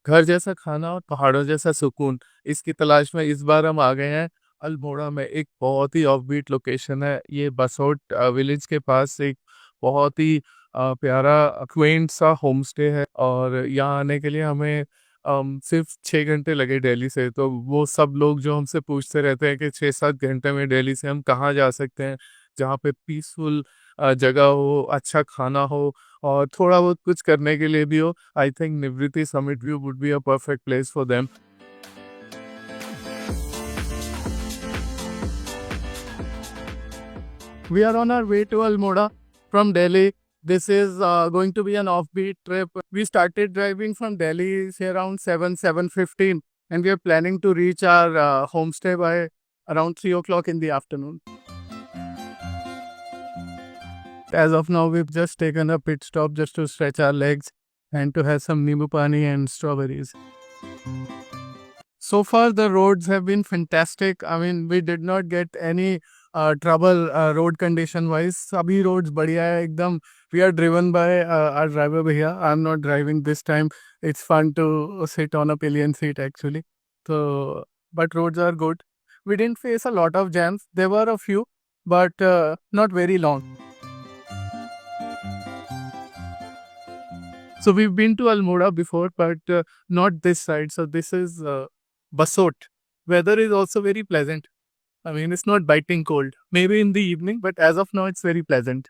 घर जैसा खाना और पहाड़ों जैसा सुकून, इसकी तलाश में इस बार हम आ गए हैं अल्मोड़ा में। एक बहुत ही ऑफबीट लोकेशन है ये, बसोट विलेज के पास एक बहुत ही प्यारा क्वेंट सा होम स्टे है। और यहाँ आने के लिए हमें सिर्फ 6 घंटे लगे दिल्ली से। तो वो सब लोग जो हमसे पूछते रहते हैं कि 6-7 घंटे में दिल्ली से हम कहाँ जा सकते हैं, जहाँ पे पीसफुल जगह हो, अच्छा खाना हो और थोड़ा बहुत कुछ करने के लिए भी हो, I think Nivriti Summit View would be a perfect place for them. We are on our way to Almora from Delhi. This is going to be an offbeat trip. We started driving from Delhi say around 7:15, and we are planning to reach our homestay by around 3 o'clock in the afternoon. As of now, we've just taken a pit stop just to stretch our legs and to have some nimbu pani and strawberries. So far, the roads have been fantastic. I mean, we did not get any trouble road condition wise. Sabhi roads बढ़िया है एकदम. We are driven by our driver भैया. I'm not driving this time. It's fun to sit on a pillion seat actually. So, but roads are good. We didn't face a lot of jams. There were a few, but not very long. So we've been to Almora before, but not this side. So this is Basot. Weather is also very pleasant. I mean, it's not biting cold. Maybe in the evening, but as of now, it's very pleasant.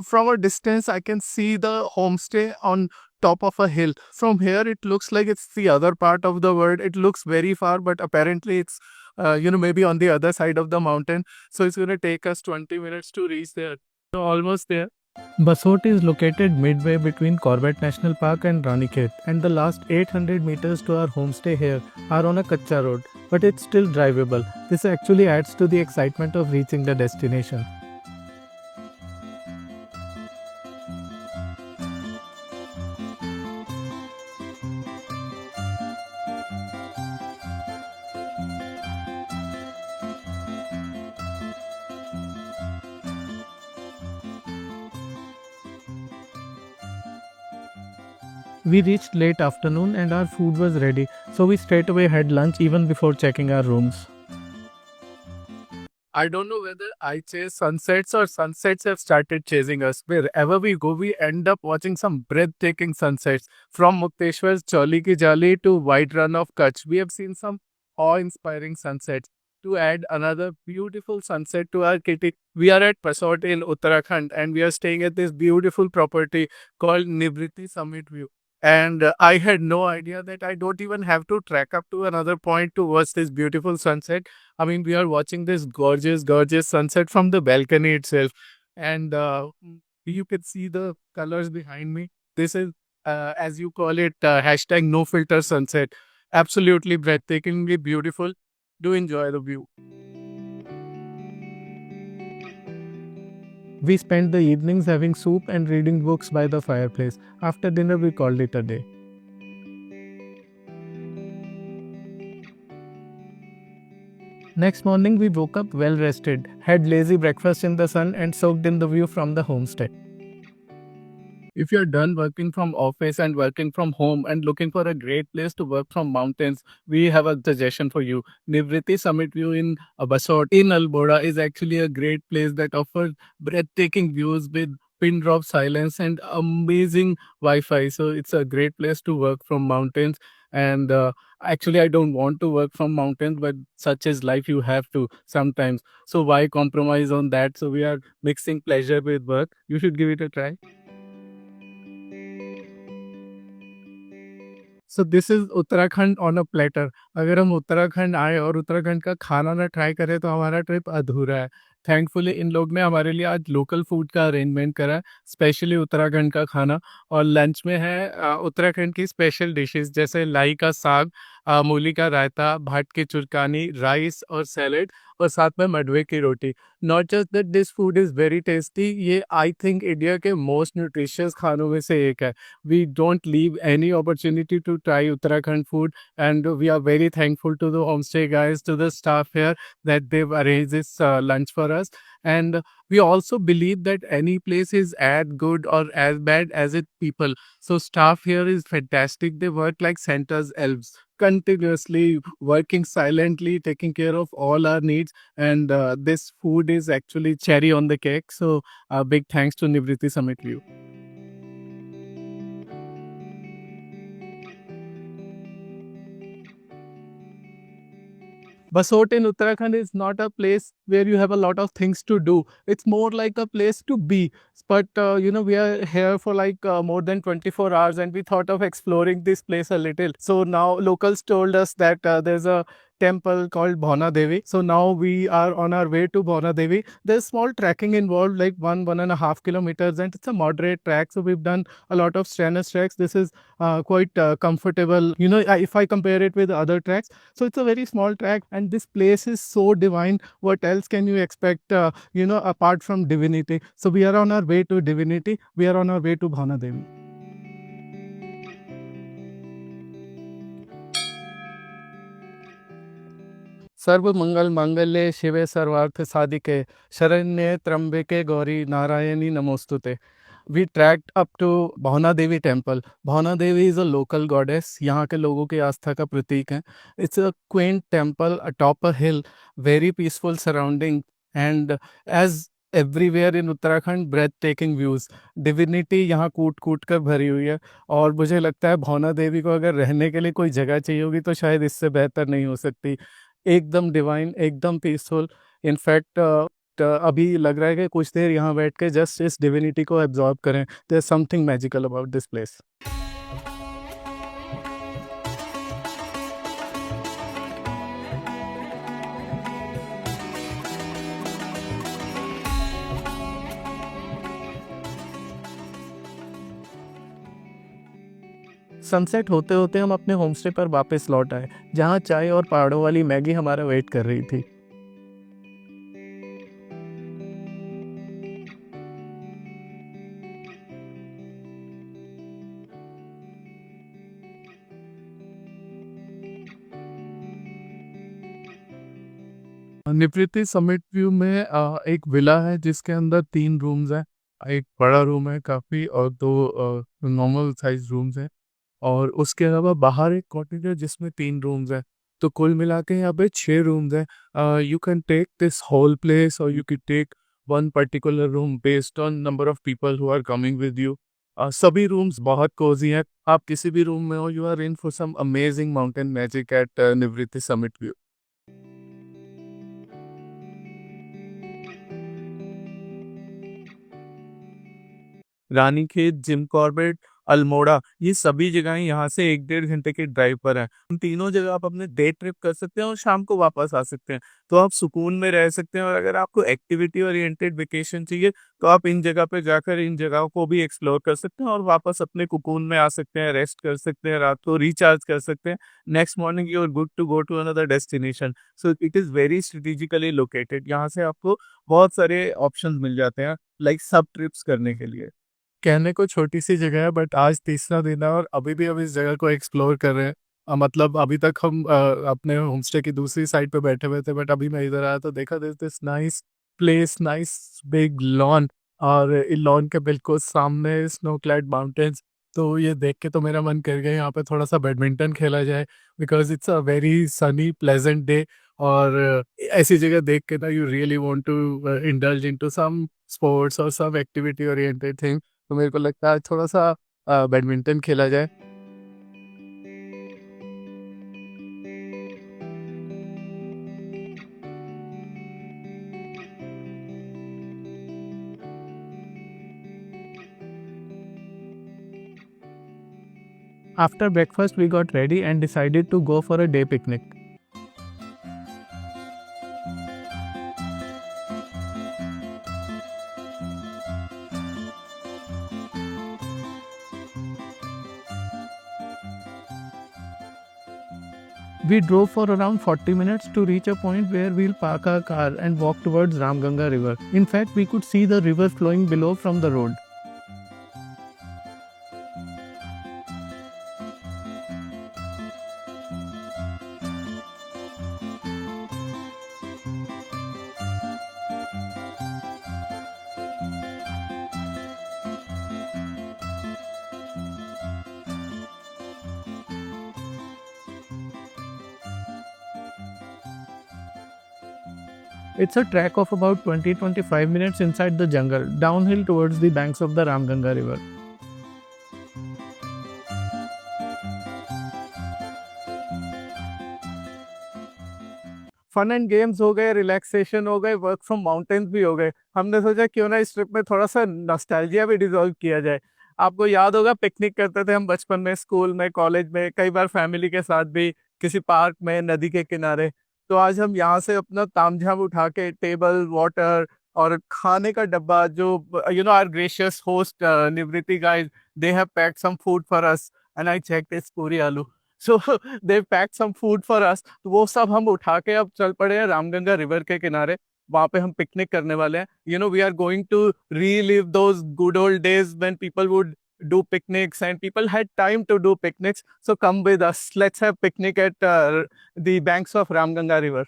From a distance, I can see the homestay on top of a hill. From here, it looks like it's the other part of the world. It looks very far, but apparently it's, maybe on the other side of the mountain. So it's going to take us 20 minutes to reach there. So almost there. Basot is located midway between Corbett National Park and Ranikhet, and the last 800 meters to our homestay here are on a Kacha road, but it's still drivable. This actually adds to the excitement of reaching the destination. We reached late afternoon and our food was ready, so we straight away had lunch even before checking our rooms. I don't know whether I chase sunsets or sunsets have started chasing us. Wherever we go, we end up watching some breathtaking sunsets. From Mukteshwar's Choli Ki Jali to White Run of Kutch, we have seen some awe-inspiring sunsets. To add another beautiful sunset to our kitty, we are at Pasot in Uttarakhand and we are staying at this beautiful property called Nivriti Summit View. And I had no idea that I don't even have to trek up to another point to watch this beautiful sunset. I mean, we are watching this gorgeous, gorgeous sunset from the balcony itself. And you can see the colors behind me. This is, as you call it, hashtag no filter sunset. Absolutely breathtakingly beautiful. Do enjoy the view. We spent the evenings having soup and reading books by the fireplace. After dinner, we called it a day. Next morning, we woke up well rested, had lazy breakfast in the sun, and soaked in the view from the homestay. If you're done working from office and working from home and looking for a great place to work from mountains, we have a suggestion for you. Nivriti Summit View in Basot in Almora is actually a great place that offers breathtaking views with pin drop silence and amazing Wi-Fi. So it's a great place to work from mountains. And actually, I don't want to work from mountains, but such is life. You have to sometimes. So why compromise on that? So we are mixing pleasure with work. You should give it a try. So this is Uttarakhand on a platter. अगर हम उत्तराखंड आए और उत्तराखंड का खाना ना try करें तो हमारा ट्रिप अधूरा है. थैंकफुली इन लोग ने हमारे लिए आज लोकल फूड का अरेंजमेंट करा है, स्पेशली उत्तराखंड का खाना. और लंच में है उत्तराखंड की स्पेशल डिशेस जैसे लाई का साग, मूली का रायता, भाट की चुरकानी, राइस और सैलेड और साथ में मडवे की रोटी। Not just that this food is very tasty, ये आई थिंक इंडिया के मोस्ट न्यूट्रिशियस खानों में से एक है। We don't leave any opportunity to try Uttarakhand food and we are very thankful to the homestay guys, to the staff here that they've arranged this lunch for us. And we also believe that any place is as good or as bad as its people. So staff here is fantastic. They work like Santa's elves, continuously working silently, taking care of all our needs. And this food is actually cherry on the cake. So big thanks to Nivriti Summit View. Basot in Uttarakhand is not a place where you have a lot of things to do. It's more like a place to be. But we are here for like more than 24 hours, and we thought of exploring this place a little. So now locals told us that there's a temple called Bhauna Devi. So now we are on our way to Bhauna Devi. There's small trekking involved, like 1.5 kilometers, and it's a moderate track. So we've done a lot of strenuous treks. This is quite comfortable. If I compare it with other tracks, so it's a very small track, and this place is so divine. What else can you expect, apart from divinity? So we are on our way to divinity. We are on our way to Bhana Devi. सर्व मंगल मांगल्ये शिवे सर्वार्थ साधिके शरण्ये त्र्यंबके गौरी नारायणी नमोस्तुते. We trekked up to Bhavna Devi temple. Bhavna Devi is a local goddess. यहाँ के लोगों की आस्था का प्रतीक है. It's a quaint temple atop a hill, very peaceful surrounding, and as everywhere in Uttarakhand, breathtaking views. Divinity यहाँ कूट कूट कर भरी हुई है, और मुझे लगता है भावना देवी को अगर रहने के लिए कोई जगह चाहिए होगी तो शायद इससे बेहतर नहीं हो सकती. एकदम डिवाइन, एकदम पीसफुल. इनफैक्ट अभी लग रहा है कि कुछ देर यहाँ बैठ के जस्ट इस डिविनिटी को एब्जॉर्ब करें. There is something magical about this place. Sunset होते होते हम अपने होमस्टे पर वापस लौट आए, जहाँ चाय और पहाड़ों वाली मैगी हमारा वेट कर रही थी. निवृत्ति समिट व्यू में एक विला है जिसके अंदर 3 रूम्स हैं. एक बड़ा रूम है काफ़ी, और 2 नॉर्मल साइज़ रूम्स हैं, और उसके अलावा बाहर एक कॉटेज है जिसमें 3 रूम्स हैं. तो कुल मिला के यहाँ पे 6 रूम्स हैं. You can take this whole place, और you can take one particular room based on number of people who are coming with you. सभी रूम्स बहुत कोजी हैं. आप किसी भी रूम में हो, you are in for some amazing mountain magic at Nivriti summit view. Ranikhet, Jim Corbett, Almora, ये सभी जगहें यहाँ से 1 डेढ़ घंटे के ड्राइव पर हैं. उन तीनों जगह आप अपने डे ट्रिप कर सकते हैं और शाम को वापस आ सकते हैं. तो आप सुकून में रह सकते हैं, और अगर आपको एक्टिविटी ओरिएंटेड वेकेशन चाहिए तो आप इन जगह पे जाकर इन जगहों को भी एक्सप्लोर कर सकते हैं और वापस अपने कुकून में आ सकते हैं, रेस्ट कर सकते हैं, रात को रिचार्ज कर सकते हैं. Next morning you are good to go to another destination. So it is very strategically located. यहाँ से आपको बहुत सारे ऑप्शंस मिल जाते हैं, लाइक सब ट्रिप्स करने के लिए. कहने को छोटी सी जगह है, बट आज तीसरा दिन है और अभी भी हम इस जगह को एक्सप्लोर कर रहे हैं. मतलब अभी तक हम अपने होमस्टे की दूसरी साइड पे बैठे हुए थे, बट अभी मैं इधर आया तो देखा this this nice place, nice big lawn, और इन लॉन के बिल्कुल सामने स्नो क्लैड माउंटेन्स. तो ये देख के तो मेरा मन कर गया यहाँ पे थोड़ा सा बैडमिंटन खेला जाए, because it's a very sunny pleasant day. और ऐसी जगह देख के ना you really want to indulge into some sports और सम एक्टिविटी ओरिएंटेड थिंग. तो मेरे को लगता है थोड़ा सा बैडमिंटन खेला जाए. After breakfast, we got ready and decided to go for a day picnic. We drove for around 40 minutes to reach a point where we'll park our car and walk towards Ramganga river. In fact, we could see the river flowing below from the road. It's a trek of about 20-25 minutes inside the jungle, downhill towards the banks of the Ramganga river. Fun and games हो गए, relaxation हो गए, work from mountains भी हो गए। हमने सोचा क्यों ना इस ट्रिप में थोड़ा सा नॉस्टैल्जिया भी डिजॉल्व किया जाए। आपको याद होगा पिकनिक करते थे हम बचपन में, स्कूल में, कॉलेज में, कई बार फैमिली के साथ भी किसी पार्क में, नदी के किनारे। तो आज हम यहाँ से अपना तामझाम उठा के टेबल, वाटर और खाने का डब्बा, जो our gracious host Nivriti guys, they have packed some food for us and I checked it's puri aloo. So they pack some food for us. तो वो सब हम उठा के अब चल पड़े हैं रामगंगा रिवर के किनारे। वहां पे हम पिकनिक करने वाले हैं। We are going to relive those good old days when people would do picnics and people had time to do picnics. So come with us, let's have picnic at the banks of Ramganga river.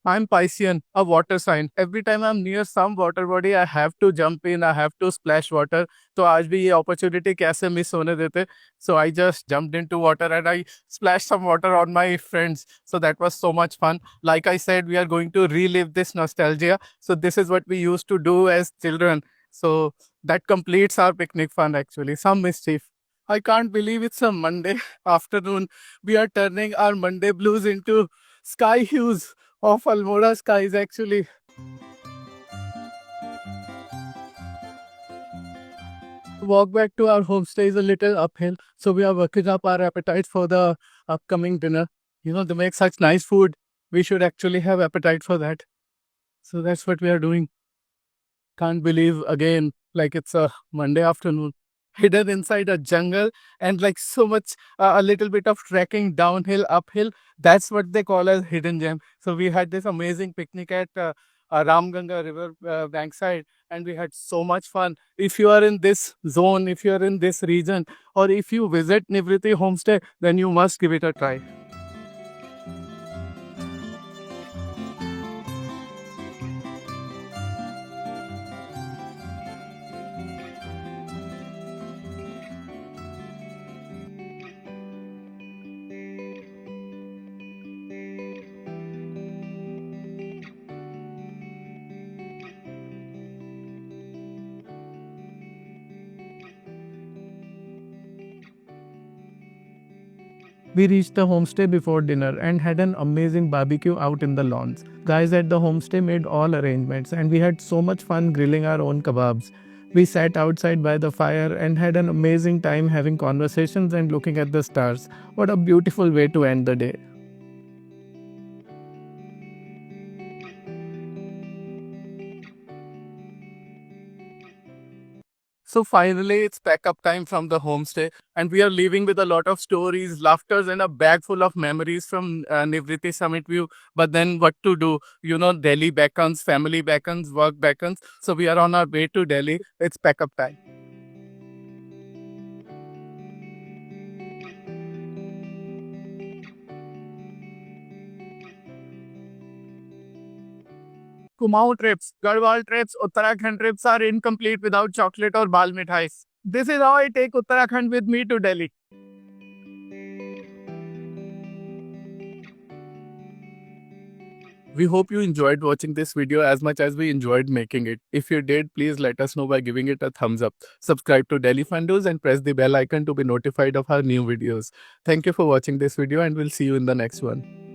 I'm Piscean, a water sign. Every time I'm near some water body, I have to jump in, I have to splash water. So आज भी ये opportunity कैसे miss होने देते? So I just jumped into water and I splashed some water on my friends. So that was so much fun. Like I said, we are going to relive this nostalgia. So this is what we used to do as children. So that completes our picnic fun actually. Some mischief. I can't believe it's a Monday afternoon. We are turning our Monday blues into sky hues of Almora skies actually. Walk back to our homestay is a little uphill, so we are working up our appetite for the upcoming dinner. They make such nice food. We should actually have appetite for that. So that's what we are doing. Can't believe again, like it's a Monday afternoon. Hidden inside a jungle and like so much, a little bit of trekking downhill, uphill. That's what they call as hidden gem. So we had this amazing picnic at Ramganga river bankside and we had so much fun. If you are in this zone, if you are in this region, or if you visit Nivriti homestay, then you must give it a try. We reached the homestay before dinner and had an amazing barbecue out in the lawns. Guys at the homestay made all arrangements and we had so much fun grilling our own kebabs. We sat outside by the fire and had an amazing time having conversations and looking at the stars. What a beautiful way to end the day. So finally, it's pack up time from the homestay, and we are leaving with a lot of stories, laughters, and a bag full of memories from Nivriti Summit View. But then, what to do? Delhi beckons, family beckons, work beckons. So we are on our way to Delhi. It's pack up time. Kumaon trips, Garhwal trips, Uttarakhand trips are incomplete without chocolate or bal mithais. This is how I take Uttarakhand with me to Delhi. We hope you enjoyed watching this video as much as we enjoyed making it. If you did, please let us know by giving it a thumbs up. Subscribe to Delhi Fun News and press the bell icon to be notified of our new videos. Thank you for watching this video and we'll see you in the next one.